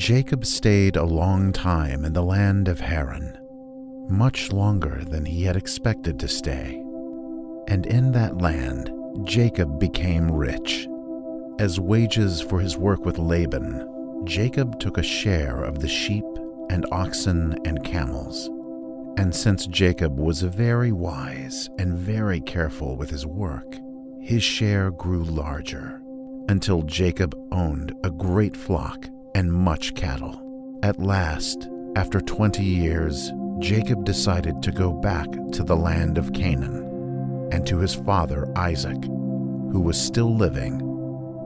Jacob stayed a long time in the land of Haran, much longer than he had expected to stay. And in that land, Jacob became rich. As wages for his work with Laban, Jacob took a share of the sheep and oxen and camels. And since Jacob was very wise and very careful with his work, his share grew larger, until Jacob owned a great flock and much cattle. At last, after 20 years, Jacob decided to go back to the land of Canaan and to his father Isaac, who was still living,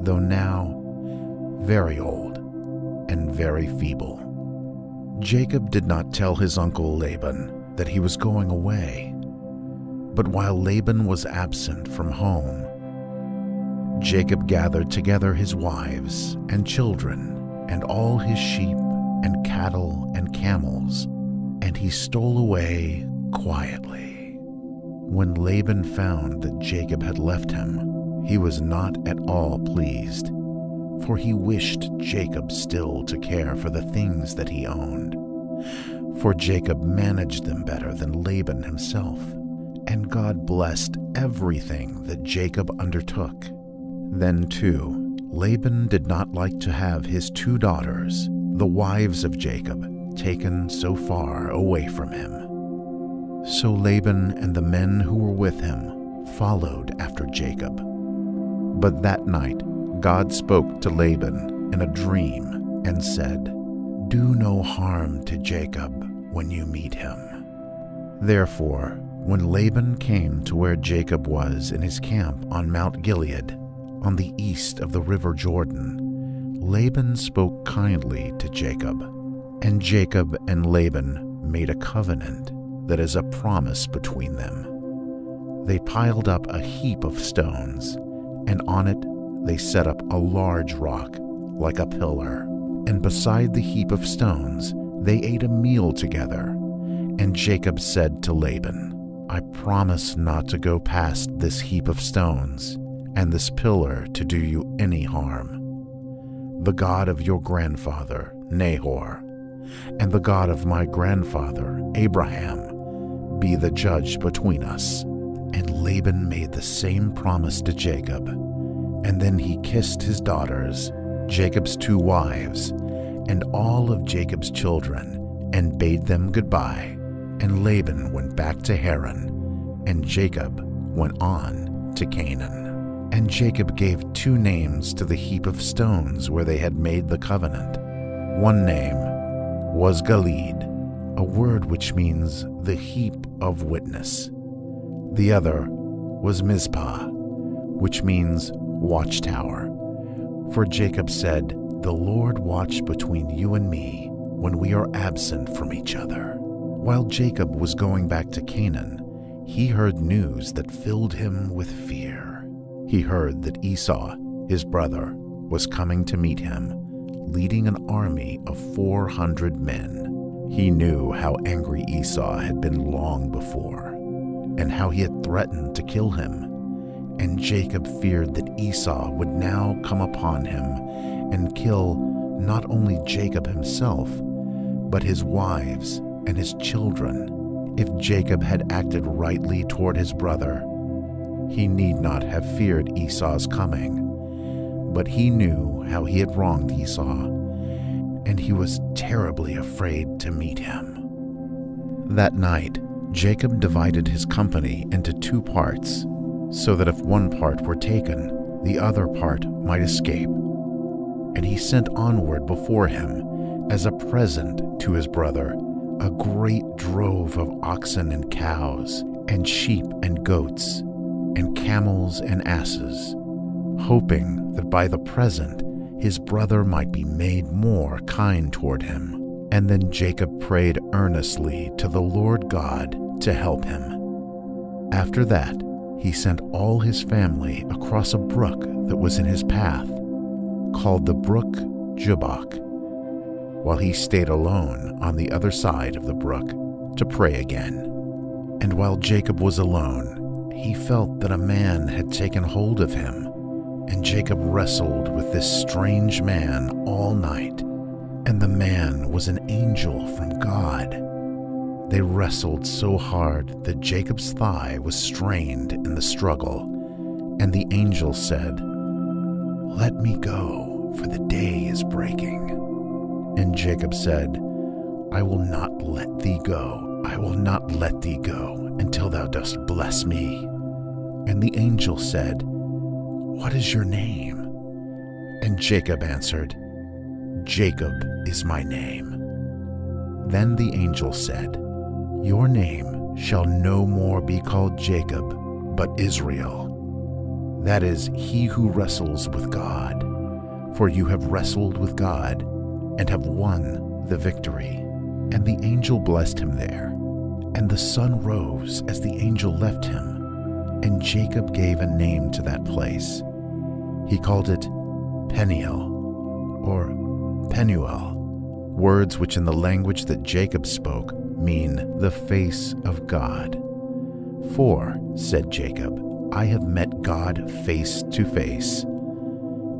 though now very old and very feeble. Jacob did not tell his uncle Laban that he was going away, but while Laban was absent from home, Jacob gathered together his wives and children and all his sheep and cattle and camels, and he stole away quietly. When Laban found that Jacob had left him, he was not at all pleased, for he wished Jacob still to care for the things that he owned. For Jacob managed them better than Laban himself, and God blessed everything that Jacob undertook. Then, too, Laban did not like to have his 2 daughters, the wives of Jacob, taken so far away from him. So Laban and the men who were with him followed after Jacob. But that night God spoke to Laban in a dream and said, "Do no harm to Jacob when you meet him." Therefore, when Laban came to where Jacob was in his camp on Mount Gilead, on the east of the river Jordan, Laban spoke kindly to Jacob, and Jacob and Laban made a covenant that is a promise between them. They piled up a heap of stones, and on it they set up a large rock like a pillar, and beside the heap of stones they ate a meal together. And Jacob said to Laban, "I promise not to go past this heap of stones and this pillar to do you any harm. The God of your grandfather, Nahor, and the God of my grandfather, Abraham, be the judge between us." And Laban made the same promise to Jacob, and then he kissed his daughters, Jacob's 2 wives, and all of Jacob's children, and bade them goodbye. And Laban went back to Haran, and Jacob went on to Canaan. And Jacob gave 2 names to the heap of stones where they had made the covenant. One name was Gilead, a word which means the heap of witness. The other was Mizpah, which means watchtower. For Jacob said, "The Lord watch between you and me when we are absent from each other." While Jacob was going back to Canaan, he heard news that filled him with fear. He heard that Esau, his brother, was coming to meet him, leading an army of 400 men. He knew how angry Esau had been long before, and how he had threatened to kill him. And Jacob feared that Esau would now come upon him and kill not only Jacob himself, but his wives and his children. If Jacob had acted rightly toward his brother, he need not have feared Esau's coming. But he knew how he had wronged Esau, and he was terribly afraid to meet him. That night, Jacob divided his company into 2 parts, so that if one part were taken, the other part might escape. And he sent onward before him, as a present to his brother, a great drove of oxen and cows, and sheep and goats, and camels and asses, hoping that by the present his brother might be made more kind toward him. And then Jacob prayed earnestly to the Lord God to help him. After that, he sent all his family across a brook that was in his path, called the brook Jabbok, while he stayed alone on the other side of the brook to pray again. And while Jacob was alone, he felt that a man had taken hold of him, and Jacob wrestled with this strange man all night. and the man was an angel from God. They wrestled so hard that Jacob's thigh was strained in the struggle, and the angel said, "Let me go, for the day is breaking." And Jacob said, "I will not let thee go. I will not let thee go until thou dost bless me." And the angel said, "What is your name?" And Jacob answered, "Jacob is my name." Then the angel said, "Your name shall no more be called Jacob, but Israel. That is, he who wrestles with God. For you have wrestled with God and have won the victory." And the angel blessed him there. And the sun rose as the angel left him, and Jacob gave a name to that place. He called it Peniel, or Penuel, words which in the language that Jacob spoke mean the face of God. "For," said Jacob, "I have met God face to face."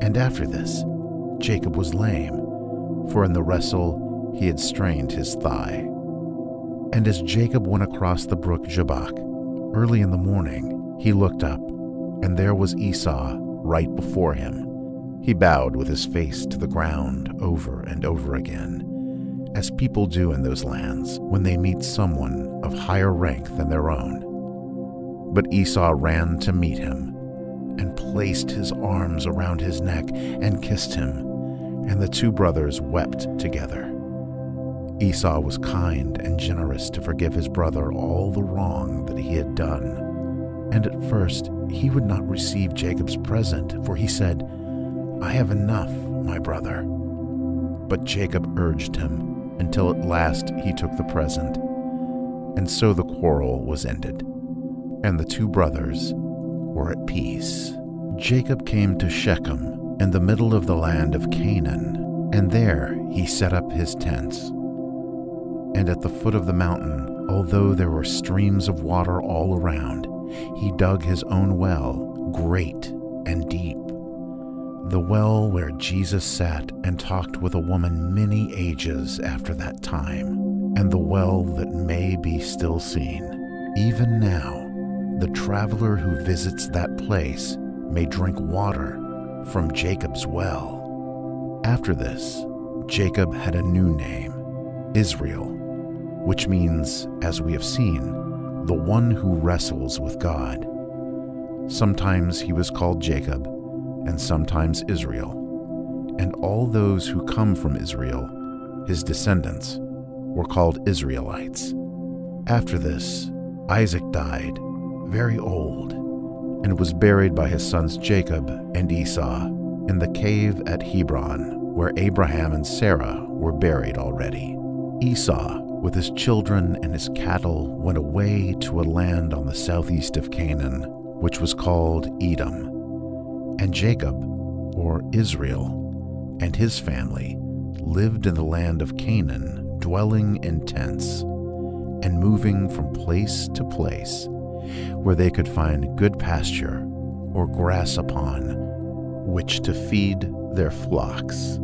And after this, Jacob was lame, for in the wrestle he had strained his thigh. And as Jacob went across the brook Jabbok, early in the morning, he looked up, and there was Esau right before him. He bowed with his face to the ground over and over again, as people do in those lands when they meet someone of higher rank than their own. But Esau ran to meet him, and placed his arms around his neck and kissed him, and the two brothers wept together. Esau was kind and generous to forgive his brother all the wrong that he had done. And at first he would not receive Jacob's present, for he said, "I have enough, my brother." But Jacob urged him, until at last he took the present. And so the quarrel was ended, and the two brothers were at peace. Jacob came to Shechem in the middle of the land of Canaan, and there he set up his tents. And at the foot of the mountain, although there were streams of water all around, he dug his own well, great and deep, the well where Jesus sat and talked with a woman many ages after that time, and the well that may be still seen. Even now, the traveler who visits that place may drink water from Jacob's well. After this, Jacob had a new name, Israel, which means, as we have seen, the one who wrestles with God. Sometimes he was called Jacob, and sometimes Israel, and all those who come from Israel, his descendants, were called Israelites. After this, Isaac died, very old, and was buried by his sons Jacob and Esau in the cave at Hebron, where Abraham and Sarah were buried already. Esau, with his children and his cattle, went away to a land on the southeast of Canaan, which was called Edom. And Jacob, or Israel, and his family lived in the land of Canaan, dwelling in tents, and moving from place to place, where they could find good pasture or grass upon which to feed their flocks.